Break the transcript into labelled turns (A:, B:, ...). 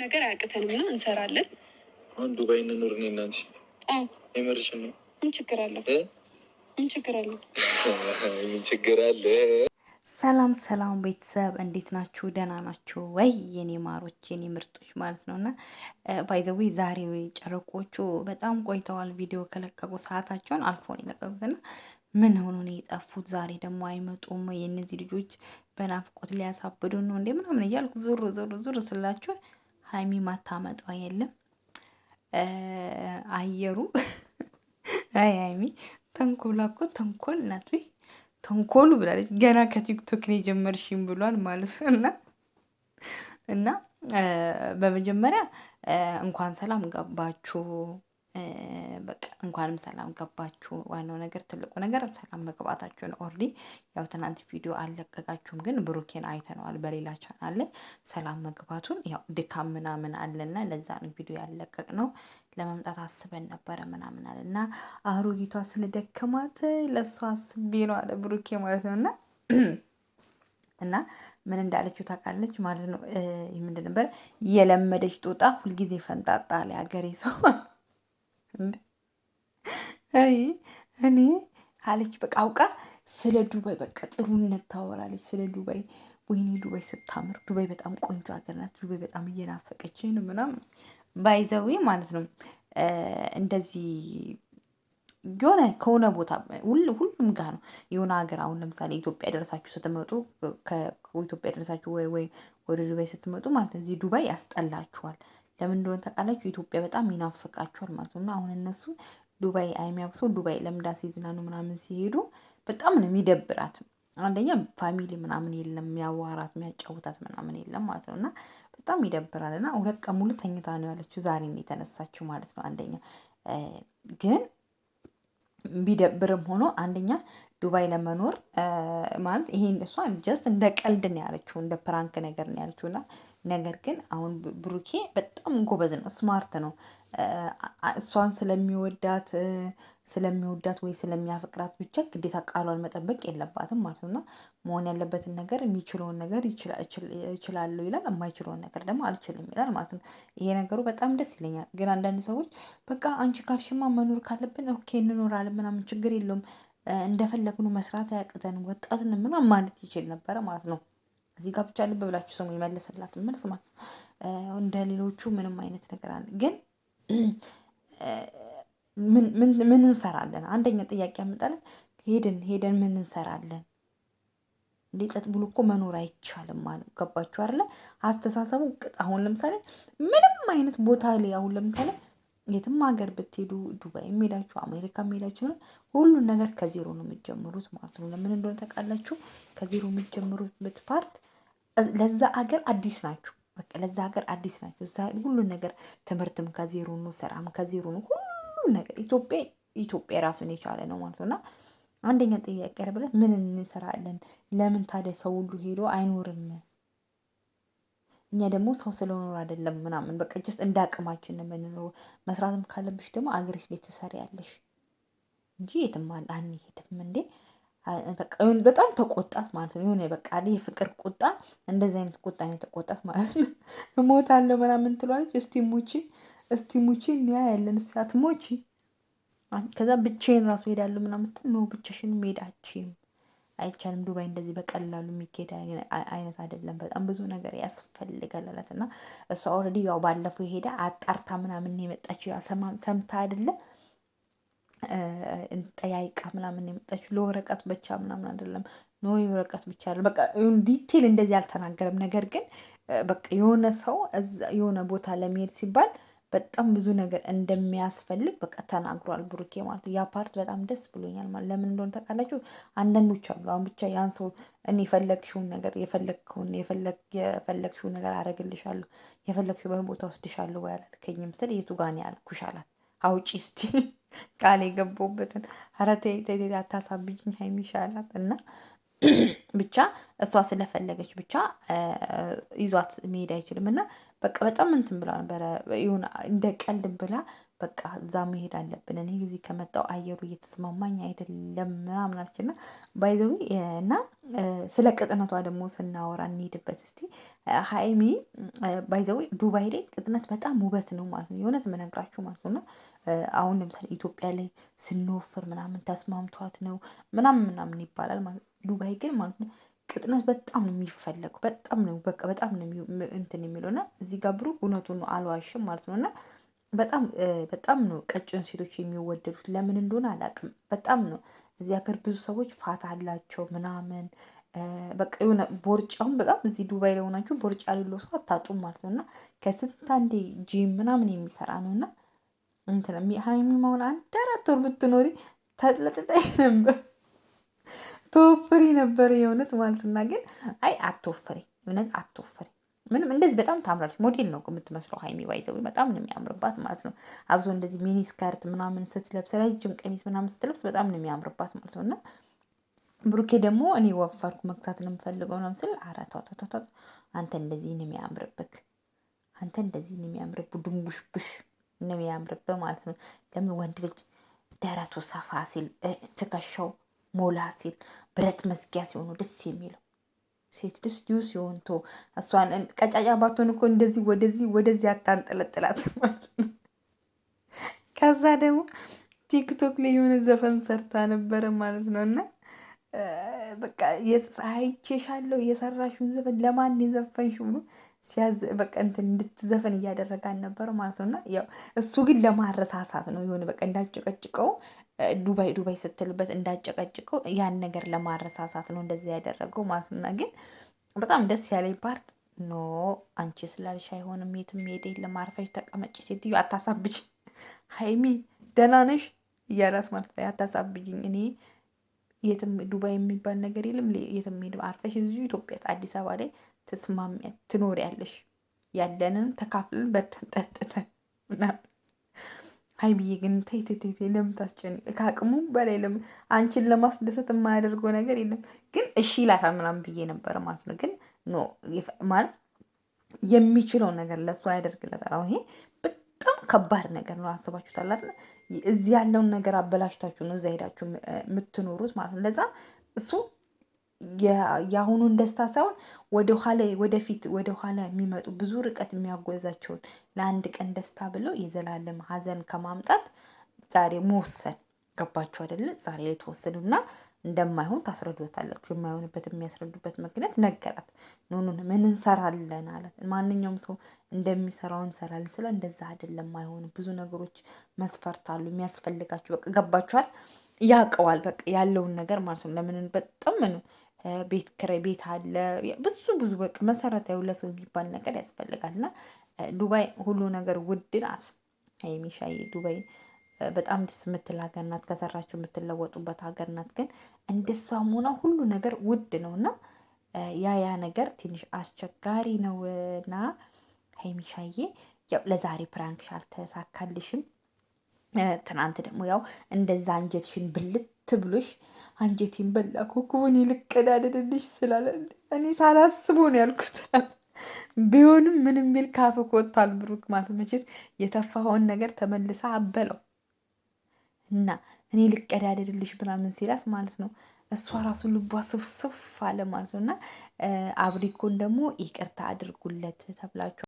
A: ነገር አያቅተንም እና እንሰራለን።
B: አንዱ ባይን ኑር እኔ እና አንቺ የምርሽን ነው።
A: ምን ችግር አለ? ምን ችግር አለ?
B: ምን ችግር አለ?
C: ሰላም ሰላም ቤተሰብ እንዴት ናችሁ? ደህና ናችሁ ወይ? የኔ ማሮች የኔ ምርጦች ማለት ነው። እና ባይዘዊ ዛሬ ጨረቆቹ በጣም ቆይተዋል። ቪዲዮ ከለቀቁ ሰዓታቸውን አልፎን የለቀቁትና ምን ሆኖ ነው የጠፉት? ዛሬ ደግሞ አይመጡም? የእነዚህ ልጆች በናፍቆት ሊያሳብዱ ነው እንዴ ምናምን እያልኩ ዙር ዙር ዙር ስላችሁ ሀይሚ ማታመጧ የለም አየሩ አይ ሀይሚ ተንኮላ እኮ ተንኮል ናት። ተንኮሉ ብላለች ገና ከቲክቶክ ነው የጀመርሽኝ ብሏል ማለት ነው። እና በመጀመሪያ እንኳን ሰላም ገባችሁ። በቃ እንኳንም ሰላም ገባችሁ። ዋናው ነገር ትልቁ ነገር ሰላም መግባታችሁ ነው። ኦልሬዲ ያው ትናንት ቪዲዮ አልለቀቃችሁም፣ ግን ብሩኬን አይተነዋል በሌላ ቻናል ላይ ሰላም መግባቱን። ያው ድካም ምናምን አለና ለዛ ነው ቪዲዮ ያለቀቅነው። ለመምጣት አስበን ነበረ ምናምን አለ እና አሮጊቷ ስለደከማት ለእሷ አስቤ ነው አለ ብሩኬ ማለት ነው። እና ምን እንዳለችው ታውቃለች ማለት ነው። ምንድን ነበር የለመደች ጦጣ ሁልጊዜ ፈንጣጣ አለ ሀገሬ ሰው። እኔ አለች በቃ አውቃ ስለ ዱባይ በቃ ጥሩነት ታወራለች ስለ ዱባይ። ወይኔ ዱባይ ስታምር፣ ዱባይ በጣም ቆንጆ ሀገር ናት፣ ዱባይ በጣም እየናፈቀችኝ ነው ምናምን ባይዘዊ ማለት ነው። እንደዚህ የሆነ ከሆነ ቦታ ሁሉም ጋር ነው የሆነ ሀገር። አሁን ለምሳሌ ኢትዮጵያ ደረሳችሁ ስትመጡ ከኢትዮጵያ ደረሳችሁ ወይ ወደ ዱባይ ስትመጡ ማለት ነው እዚህ ዱባይ ያስጠላችኋል። ለምን እንደሆነ ታውቃላችሁ? ኢትዮጵያ በጣም ይናፍቃችኋል ማለት ነው። እና አሁን እነሱ ዱባይ አይሚያብሰው ዱባይ ለምዳ ሲዝናኑ ምናምን ሲሄዱ በጣም ነው የሚደብራት። አንደኛ ፋሚሊ ምናምን የለም የሚያዋራት የሚያጫውታት ምናምን የለም ማለት ነው። እና በጣም ይደብራል። እና 2 ቀን ሙሉ ተኝታ ነው ያለችው። ዛሬ ነው የተነሳችው ማለት ነው። አንደኛ ግን ቢደብርም ሆኖ አንደኛ ዱባይ ለመኖር ማለት ይሄን እሷ ጀስት እንደ ቀልድ ነው ያለችው፣ እንደ ፕራንክ ነገር ነው ያለችው። እና ነገር ግን አሁን ብሩኬ በጣም ጎበዝ ነው፣ ስማርት ነው። እሷን ስለሚወዳት ወይ ስለሚያፈቅራት ብቻ ግዴታ ቃሏን መጠበቅ የለባትም ማለት ነው። እና መሆን ያለበትን ነገር የሚችለውን ነገር ይችላሉ ይላል፣ የማይችለውን ነገር ደግሞ አልችልም ይላል ማለት ነው። ይሄ ነገሩ በጣም ደስ ይለኛል። ግን አንዳንድ ሰዎች በቃ አንቺ ካልሽማ መኖር ካለብን ኦኬ እንኖራለን ምናምን ችግር የለውም እንደፈለግኑ መስራት አያቅተን ወጣትን ምናምን ማለት ይችል ነበረ ማለት ነው። እዚህ ጋር ብቻ ልብ ብላችሁ ስሙ የመለሰላትን መልስ ማለት ነው። እንደ ሌሎቹ ምንም አይነት ነገር አለ ግን ምን እንሰራለን? አንደኛ ጥያቄ ያመጣለን። ሄደን ምን እንሰራለን? ጸጥ ብሎ እኮ መኖር አይቻልም ማለት ገባችሁ አይደለ? አስተሳሰቡ አሁን ለምሳሌ ምንም አይነት ቦታ ላይ አሁን ለምሳሌ የትም ሀገር ብትሄዱ ዱባይ የሚሄዳችሁ አሜሪካ የሚሄዳችሁ ሁሉን ነገር ከዜሮ ነው የምትጀምሩት ማለት ነው። ለምን እንደሆነ ታውቃላችሁ? ከዜሮ የምትጀምሩት ፓርት ለዛ ሀገር አዲስ ናችሁ። በቃ ለዛ ሀገር አዲስ ናችሁ። እዛ ሁሉን ነገር ትምህርትም ከዜሮ ነው፣ ስራም ከዜሮ ነው፣ ሁሉን ነገር ኢትዮጵያ ራሱን የቻለ ነው ማለት ነው። እና አንደኛ ጥያቄ ብለን ምን እንሰራለን? ለምን ታዲያ ሰው ሁሉ ሄዶ አይኖርም? እኛ ደግሞ ሰው ስለኖር አይደለም ምናምን በቃ ጀስት እንደ አቅማችን የምንኖረው። መስራትም ካለብሽ ደግሞ አገርሽ ላይ ትሰሪያለሽ እንጂ የትም አንሄድም እንዴ። በቃ በጣም ተቆጣት ማለት ነው። የሆነ በቃ የፍቅር ቁጣ፣ እንደዚህ አይነት ቁጣ ነው የተቆጣት ማለት ነው። እሞታለሁ ምናምን ትሏለች። እስቲ ሙቺ እንያ ያለን አትሞቺ። ከዛ ብቻዬን ራሱ ሄዳለሁ ምናምን ስትል ነው ብቻሽን መሄዳችን አይቻልም። ዱባይ እንደዚህ በቀላሉ የሚኬድ አይነት አይደለም። በጣም ብዙ ነገር ያስፈልጋል አላት። እና እሷ ኦልሬዲ ያው ባለፈው ሄዳ አጣርታ ምናምን የመጣችው ያው ሰምታ አይደለም ጠያይቃ ምናምን የመጣችው ለወረቀት ብቻ ምናምን አይደለም። ነው ወረቀት ብቻ አይደለም። በቃ ዲቴል እንደዚህ አልተናገረም። ነገር ግን በቃ የሆነ ሰው የሆነ ቦታ ለመሄድ ሲባል በጣም ብዙ ነገር እንደሚያስፈልግ በቃ ተናግሯል ብሩኬ ማለት ነው። ያ ፓርት በጣም ደስ ብሎኛል ማለት ለምን እንደሆነ ታውቃላችሁ? አንዳንዶች አሉ አሁን ብቻ ያን ሰው እኔ የፈለግሽውን ነገር የፈለግሽውን ነገር አደርግልሻለሁ፣ የፈለግሽውን ቦታ ወስድሻለሁ ወይ አላልከኝም ስል የቱ ጋር ነው ያልኩሽ አላት። አውጪ እስቲ ቃል የገባሁበትን። ኧረ ተይ አታሳብጂኝ ሀይሚሻ አላት። እና ብቻ እሷ ስለፈለገች ብቻ ይዟት መሄድ አይችልም። እና በቃ በጣም እንትን ብላ ነበረ የሆነ እንደ ቀልድ ብላ በቃ እዛ መሄድ አለብን እኔ ጊዜ ከመጣው አየሩ እየተስማማኝ አይደለም ምናምን አለችና ባይዘዊ እና ስለ ቅጥነቷ ደግሞ ስናወራ እንሄድበት እስቲ። ሀይሚ ባይዘዊ ዱባይ ላይ ቅጥነት በጣም ውበት ነው ማለት ነው። የእውነት የምነግራችሁ ማለት ነው። እና አሁን ለምሳሌ ኢትዮጵያ ላይ ስንወፍር ምናምን ተስማምቷት ነው ምናምን ይባላል ማለት ነው። ዱባይ ግን ማለት ነው ቅጥነት በጣም ነው የሚፈለገው። በጣም ነው በቃ በጣም ነው እንትን የሚለው እና እዚህ ጋር ብሩክ እውነቱን ነው አልዋሽም ማለት ነው። እና በጣም ነው ቀጭን ሴቶች የሚወደዱት ለምን እንደሆነ አላውቅም። በጣም ነው እዚህ ሀገር ብዙ ሰዎች ፋታ አላቸው ምናምን በቃ የሆነ ቦርጫውን በጣም እዚህ ዱባይ ላይ ሆናችሁ ቦርጫ ያሌለው ሰው አታጡም ማለት ነው። እና ከስንት አንዴ ጂም ምናምን የሚሰራ ነው እና እንትን ሀይሚ መሆን አንድ 4 ወር ብትኖሪ ተጥለጥጠኝ ነበር ተወፍሪ ነበር የእውነት ማለት እና ግን አይ አትወፍሪ፣ እውነት አትወፍሪ። ምንም እንደዚህ በጣም ታምራለች። ሞዴል ነው የምትመስለው ሀይሚ ባይዘው በጣም ነው የሚያምርባት ማለት ነው። አብዞ እንደዚህ ሚኒ ስካርት ምናምን ስትለብስ ረጅም ቀሚስ ምናምን ስትለብስ በጣም ነው የሚያምርባት ማለት ነው። እና ብሩኬ ደግሞ እኔ ወፈርኩ መግታት ነው የምፈልገው ነው ስል አራታታታ አንተ እንደዚህ ነው የሚያምርብክ፣ አንተ እንደዚህ ነው የሚያምርብ ዱንቡሽቡሽ ነው የሚያምርብ ማለት ነው። ለምን ወንድ ልጅ ደረቱ ሰፋ ሲል ትከሻው ሞላ ሲል ብረት መዝጊያ ሲሆኑ ደስ የሚለው ሴት ልጅ ዲዩ ሲሆን ቶ እሷን ቀጫጫ ባትሆን እኮ እንደዚህ ወደዚህ አታንጠለጥላት ማለት ነው። ከዛ ደግሞ ቲክቶክ ላይ የሆነ ዘፈን ሰርታ ነበረ ማለት ነው። እና በቃ አይቼሻለሁ የሰራሽውን ዘፈን ለማን የዘፈንሽ ብሎ ሲያዝ በቃ እንትን እንድትዘፈን እያደረጋን ነበር ማለት ነው። እና ያው እሱ ግን ለማረሳሳት ነው የሆነ በቃ እንዳጨቀጭቀው ዱባይ ስትልበት እንዳጨቀጭቀው ያን ነገር ለማረሳሳት ነው እንደዚህ ያደረገው ማለት ነው። ግን በጣም ደስ ያለኝ ፓርት ኖ አንቺ ስላልሽ አይሆንም፣ የትም ሄደ የለም አርፈሽ ተቀመጭ ሴትዮ አታሳብጅ፣ ሀይሚ ደህና ነሽ እያላት ማለት ነው። አታሳብጅኝ፣ እኔ የትም ዱባይ የሚባል ነገር የለም፣ የትም ሄድ አርፈሽ እዚሁ ኢትዮጵያ አዲስ አበባ ላይ ትኖሪያለሽ፣ ያለንን ተካፍለን በተንጠጥተን ምናምን። ሀይሚዬ ግን ተይ ለምን ታስጨንቅ? ከአቅሙ በላይ ለምን አንቺን ለማስደሰት የማያደርገው ነገር የለም። ግን እሺ ይላታል ምናምን ብዬ ነበረ ማለት ነው። ግን ኖ ማለት የሚችለውን ነገር ለእሱ ያደርግለታል። አሁን ይሄ በጣም ከባድ ነገር ነው። አስባችሁታል አይደል? እዚህ ያለውን ነገር አበላሽታችሁ ነው እዛ ሄዳችሁ የምትኖሩት ማለት ነው። ለዛ እሱ የአሁኑን ደስታ ሳይሆን ወደ ኋላ የሚመጡ ብዙ ርቀት የሚያጓዛቸውን ለአንድ ቀን ደስታ ብለው የዘላለም ሀዘን ከማምጣት ዛሬ መወሰን ገባችሁ አይደለ? ዛሬ ላይ ተወሰኑና እንደማይሆን ታስረዱታላችሁ። የማይሆንበት የሚያስረዱበት ምክንያት ነገራት። ኑኑን ምን እንሰራለን አለት። ማንኛውም ሰው እንደሚሰራው እንሰራለን ስለ እንደዛ አይደለም። አይሆንም። ብዙ ነገሮች መስፈርት አሉ የሚያስፈልጋችሁ። በቃ ገባችኋል? ያውቀዋል በቃ ያለውን ነገር ማለት ነው። ለምን በጣም ነው ቤት ኪራይ ቤት አለ ብዙ በቃ መሰረታዊ ለሰው የሚባል ነገር ያስፈልጋል። እና ዱባይ ሁሉ ነገር ውድ ናት። ሀይሚሻዬ ዱባይ በጣም ደስ የምትል ሀገር ናት። ከሰራችሁ የምትለወጡበት ሀገር ናት። ግን እንደዛም ሆና ሁሉ ነገር ውድ ነው እና ያ ነገር ትንሽ አስቸጋሪ ነው። እና ሀይሚሻዬ ያው ለዛሬ ፕራንክሽ አልተሳካልሽም። ትናንት ደግሞ ያው እንደዛ አንጀትሽን ብልት ብሎሽ አንጀቴን በላ ኮኮቦን ልቀዳደድልሽ ስላለ እኔ ሳላስበው ነው ያልኩት። ቢሆንም ምንም ሚል ካፍ ወጥቷል ብሩክ ማለት መቼት የተፋኸውን ነገር ተመልሳ አበለው እና እኔ ልቀዳደድልሽ ምናምን ሲላት ማለት ነው እሷ ራሱ ልቧ ስፍስፍ አለ ማለት ነው። እና አብሪኮን ደግሞ ይቅርታ አድርጉለት ተብላችሁ